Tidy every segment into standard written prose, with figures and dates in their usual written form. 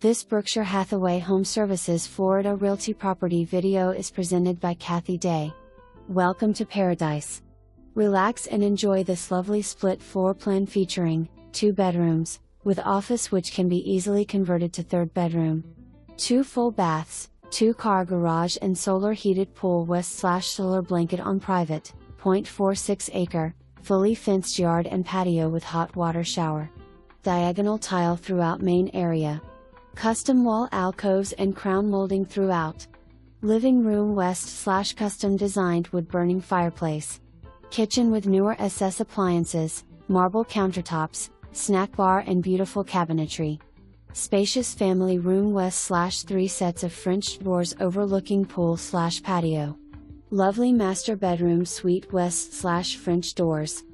This Berkshire Hathaway HomeServices Florida Realty property video is presented by Kathy Day. Welcome to paradise. Relax and enjoy this lovely split floor plan featuring 2 bedrooms, with office which can be easily converted to 3rd bedroom. 2 full baths, 2-car garage and solar heated pool west/solar blanket on private, 0.46 acre, fully fenced yard and patio with hot water shower. Diagonal tile throughout main area. Custom wall alcoves and crown molding throughout. Living room west/custom designed wood burning fireplace. Kitchen with newer SS appliances, marble countertops, snack bar and beautiful cabinetry. Spacious family room west/3 sets of French doors overlooking pool/patio. Lovely master bedroom suite west/French doors.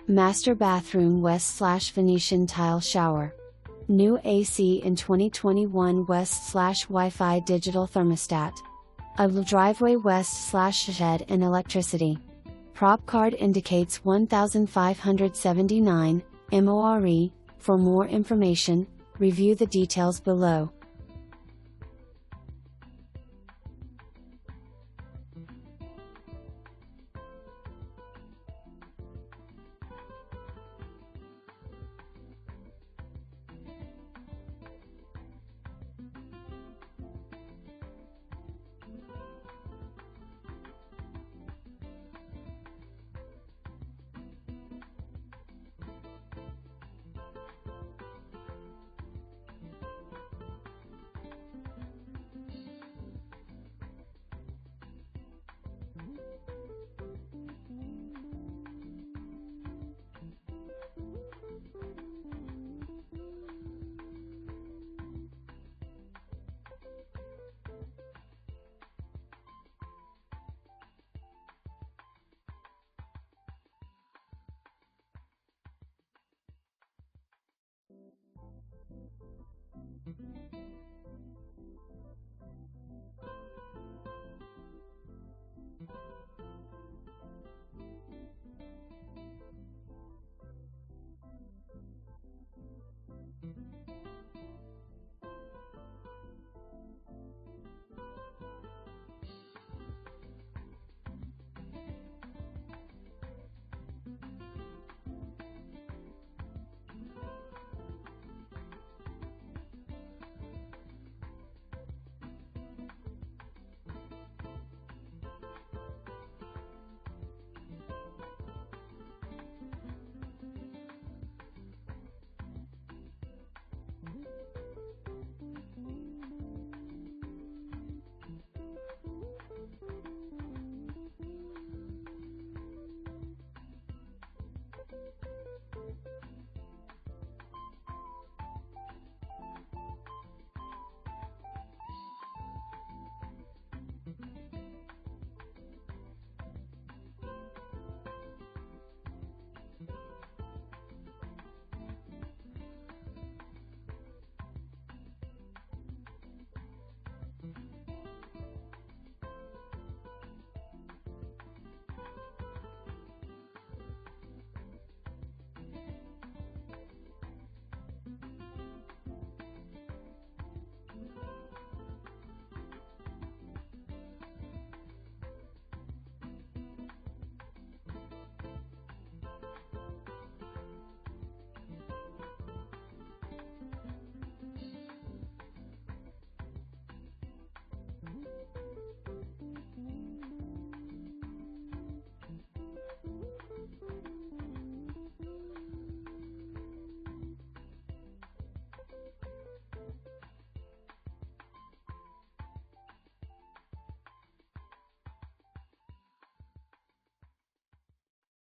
Master bathroom west/Venetian tile shower. New AC in 2021 west/Wi-Fi digital thermostat. A driveway west/shed and electricity. Prop card indicates 1579 MORE. For more information, review the details below.